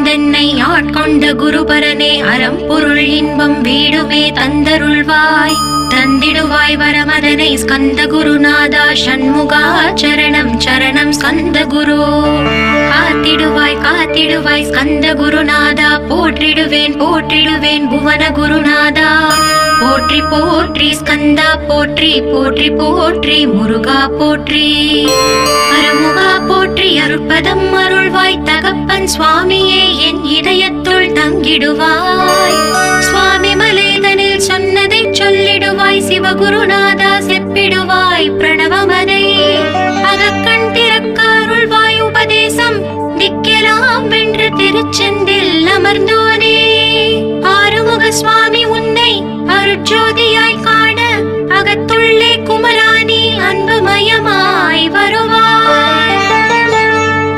வந்தென்னை ஆட்கொண்ட குருபரனே அறம் பொருள் இன்பம் வீடுமே தந்தருள்வாய் தந்திடுவாய் வரமதனை ஸ்கந்த குருநாதா ஷண்முகா சரணம் சரணம் ஸ்கந்த குரு காத்திடுவாய் காத்திடுவாய் ஸ்கந்த குருநாதா போற்றிடுவேன் போற்றிடுவேன் புவன குருநாதா போற்றி போற்றி ஸ்கந்தா போற்றி போற்றி போற்றி முருகா போற்றி அருமுகா போற்றி அருட்பதம் அருள்வாய் தகப்பன் சுவாமியே என் இதயத்துள் தங்கிடுவாய் சுவாமி மலேதனில் சொன்னதை சொல்லிடுவாய் சிவகுருநாதா செப்பிடுவாய் பிரணவமதை அகக்கண் திறக்க அருள்வாய் உபதேசம் திக்கெல்லாம் வென்று திருச்செந்தில் அமர்ந்தோனே ஆறுமுக சுவாமி உன்னை அருட்ஜோதியாய் காண அகத்துள்ளே குமராணி அன்புமயமாய் வருவாய்.